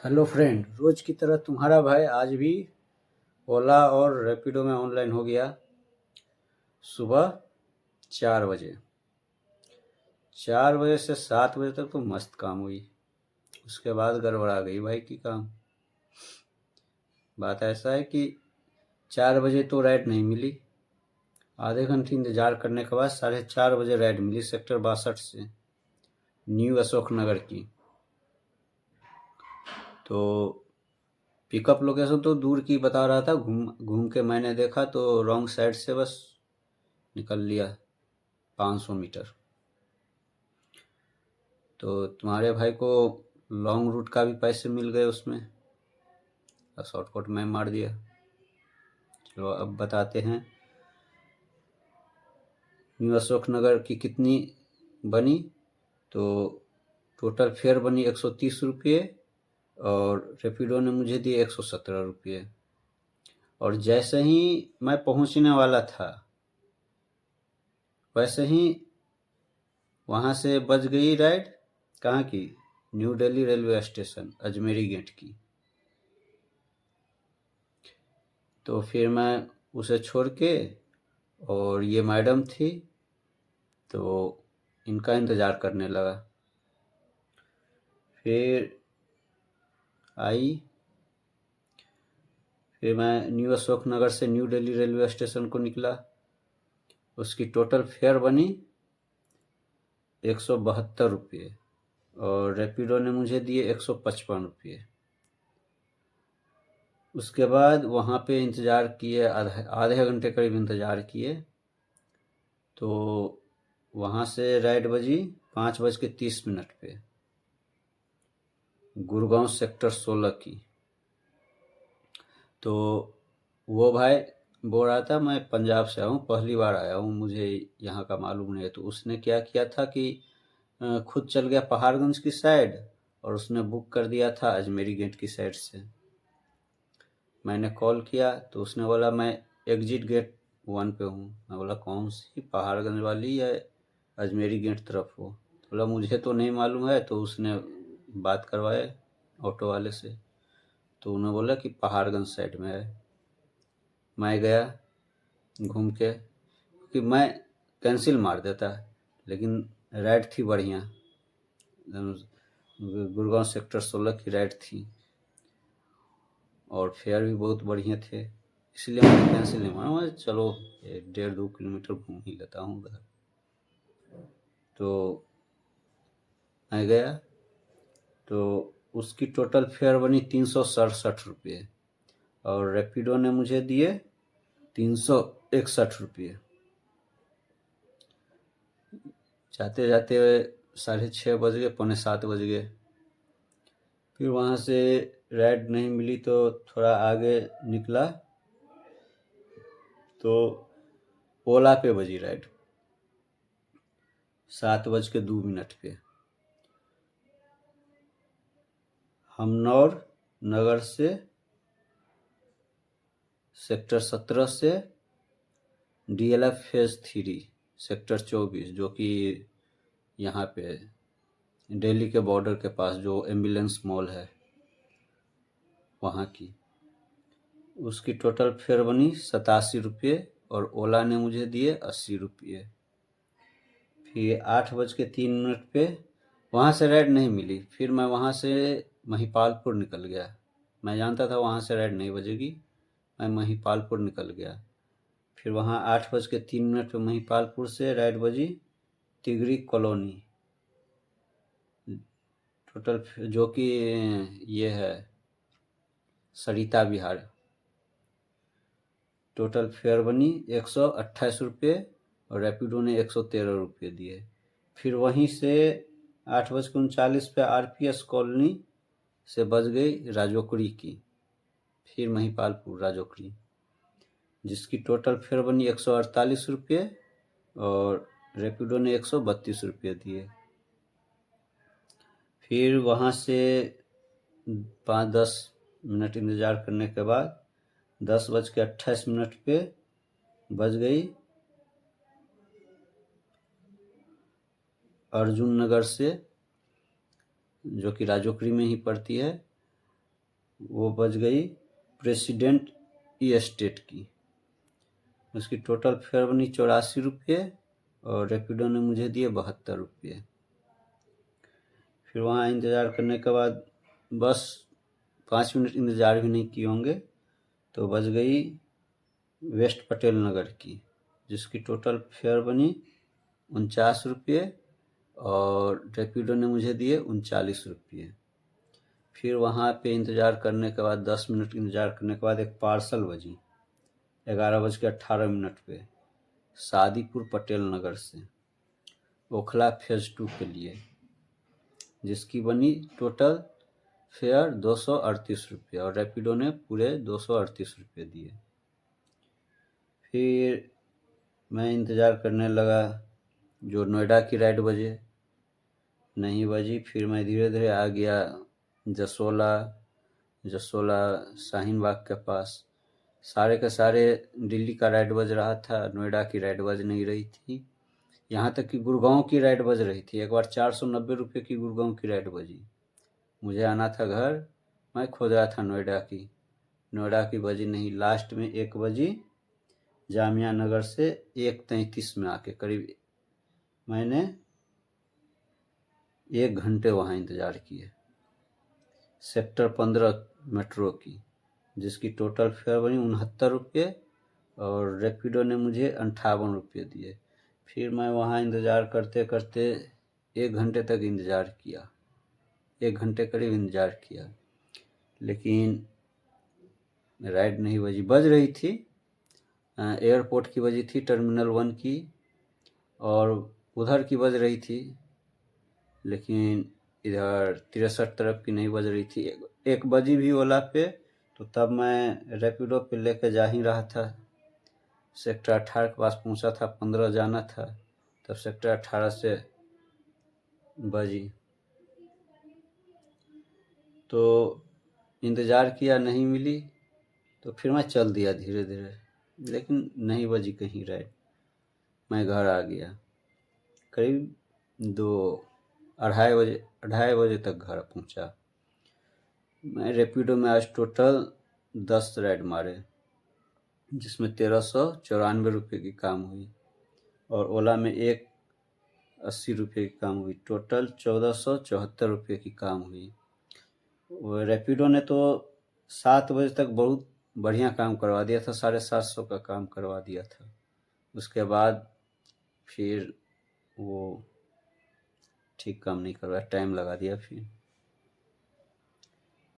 Hello friend, रोज की तरह तुम्हारा भाई आज भी ओला और रैपिडो में ऑनलाइन हो गया। सुबह 4 बजे 4 बजे से 7 बजे तक तो मस्त काम हुई। उसके बाद गड़बड़ा गई भाई की काम। बात ऐसा है कि 4 बजे तो राइड नहीं मिली। आधे घंटे इंतजार करने के बाद 4:30 बजे राइड मिली सेक्टर 62 से, न्यू अशोक नगर की। तो पिकअप लोकेशन तो दूर की बता रहा था। घूम घूम के मैंने देखा तो रॉन्ग साइड से बस निकल लिया 500 मीटर। तो तुम्हारे भाई को लॉन्ग रूट का भी पैसे मिल गए उसमें, और शॉर्टकट में मार दिया। चलो अब बताते हैं न्यू अशोक नगर की कितनी बनी। तो टोटल फेयर बनी 130 रुपये और रेपिडो ने मुझे दिए 117 रुपये। और जैसे ही मैं पहुंचने वाला था वैसे ही वहां से बज गई राइड। कहाँ की? New Delhi railway station, Ajmeri gate की। तो फिर मैं उसे छोड़ के, और ये मैडम थी तो इनका इंतज़ार करने लगा। फिर आई। फिर मैं न्यू अशोक नगर से न्यू दिल्ली रेलवे स्टेशन को निकला। उसकी टोटल फेयर बनी 172 रुपये और रैपिडो ने मुझे दिए 155 रुपये। उसके बाद वहाँ पे इंतज़ार किए, आधे घंटे करीब इंतज़ार किए। तो वहाँ से राइड बजी 5:30 पे, गुड़गांव सेक्टर 16 की। तो वो भाई बोल रहा था मैं पंजाब से आया हूँ, पहली बार आया हूँ, मुझे यहाँ का मालूम नहीं है। तो उसने क्या किया था कि खुद चल गया पहाड़गंज की साइड और उसने बुक कर दिया था अजमेरी गेट की साइड से। मैंने कॉल किया तो उसने बोला मैं एग्जिट गेट 1 पे हूँ। मैं बोला कौन सी, पहाड़गंज वाली या अजमेरी गेट तरफ हो? तो बोला मुझे तो नहीं मालूम है। तो उसने बात करवाए ऑटो वाले से, तो उन्होंने बोला कि पहाड़गंज साइड में है। मैं गया घूम के, क्योंकि मैं कैंसिल मार देता, लेकिन राइड थी बढ़िया। गुड़गांव सेक्टर 16 की राइड थी और फेयर भी बहुत बढ़िया थे, इसलिए मैंने कैंसिल नहीं मारा। मैं चलो 1.5-2 किलोमीटर घूम ही लेता हूँ उधर। तो मैं गया तो उसकी टोटल फेयर बनी 367 रुपये और रैपिडो ने मुझे दिए 361 रुपये। जाते जाते 6:30 बज गए, 6:45 बज गए। फिर वहाँ से राइड नहीं मिली तो थोड़ा आगे निकला तो ओला पे बजी राइड 7:02 पे। हमनौर नगर से सेक्टर 17 से DLF फेज 3 सेक्टर 24, जो कि यहाँ पे दिल्ली के बॉर्डर के पास जो एम्बुलेंस मॉल है वहाँ की। उसकी टोटल फेयर बनी 87 रुपये और ओला ने मुझे दिए 80 रुपये। फिर 8:03 पे वहाँ से राइड नहीं मिली। फिर मैं वहाँ से महिपालपुर निकल गया। मैं जानता था वहाँ से राइड नहीं बजेगी, मैं महिपालपुर निकल गया। फिर वहाँ 8:03 पे महिपालपुर से राइड बजी तिगरी कॉलोनी, टोटल जो कि ये है सरिता विहार। टोटल फेयर बनी 128 रुपये और रैपिडो ने 113 रुपये दिए। फिर वहीं से 8:39 पे RPS कॉलोनी से बज गई राजोकड़ी की, फिर महिपालपुर राजोकड़ी, जिसकी टोटल फेयर बनी 148 रुपये और रैपिडो ने 132 रुपये दिए। फिर वहाँ से 5-10 मिनट इंतज़ार करने के बाद 10:28 पे बज गई अर्जुन नगर से, जो कि राजोकड़ी में ही पड़ती है, वो बच गई प्रेसिडेंट ई एस्टेट की। उसकी टोटल फेयर बनी 84 रुपये और रैपिडो ने मुझे दिए 72 रुपये। फिर वहाँ इंतज़ार करने के बाद बस 5 मिनट इंतज़ार भी नहीं किए होंगे तो बच गई वेस्ट पटेल नगर की, जिसकी टोटल फेयर बनी 49 रुपये और रैपिडो ने मुझे दिए 39 रुपये। फिर वहाँ पे इंतज़ार करने के बाद 10 मिनट इंतज़ार करने के बाद एक पार्सल बजी 11:18 पे सादीपुर पटेल नगर से ओखला फेज़ 2 के लिए, जिसकी बनी टोटल फेयर 238 रुपये और रैपिडो ने पूरे 238 रुपये दिए। फिर मैं इंतज़ार करने लगा जो नोएडा की राइड बजे, नहीं बजी। फिर मैं धीरे धीरे आ गया जसोला शाहीन बाग के पास। सारे के सारे दिल्ली का राइड बज रहा था, नोएडा की राइड बज नहीं रही थी। यहाँ तक कि गुड़गांव की राइड बज रही थी। एक बार 490 रुपये की गुड़गांव की राइड बजी। मुझे आना था घर, मैं खोज रहा था नोएडा की बजी नहीं। लास्ट में 1 बजी जामिया नगर से 1:33 में आके करीब मैंने 1 घंटे वहाँ इंतज़ार किए सेक्टर 15 मेट्रो की, जिसकी टोटल फेयर बनी 69 रुपये और रैपिडो ने मुझे 58 रुपये दिए। फिर मैं वहाँ इंतज़ार करते करते 1 घंटे तक इंतज़ार किया, 1 घंटे करीब इंतज़ार किया, लेकिन राइड नहीं बजी। बज रही थी, एयरपोर्ट की बजी थी, टर्मिनल 1 की और उधर की बज रही थी, लेकिन इधर 63 तरफ की नहीं बज रही थी। 1 बजी भी ओला पे, तो तब मैं रैपिडो पे लेके जा ही रहा था। सेक्टर 18 के पास पहुंचा था, 15 जाना था, तब सेक्टर 18 से बजी। तो इंतज़ार किया, नहीं मिली, तो फिर मैं चल दिया धीरे धीरे, लेकिन नहीं बजी कहीं राइड। मैं घर आ गया करीब 2-2:30 बजे तक घर पहुंचा। मैं रैपिडो में आज टोटल 10 राइड मारे, जिसमें 1394 रुपये की काम हुई और ओला में 80 रुपये की काम हुई। टोटल 1474 रुपये की काम हुई। वो रैपिडो ने तो 7 बजे तक बहुत बढ़िया काम करवा दिया था, 750 का काम करवा दिया था। उसके बाद फिर वो ठीक काम नहीं करवाया, टाइम लगा दिया फिर।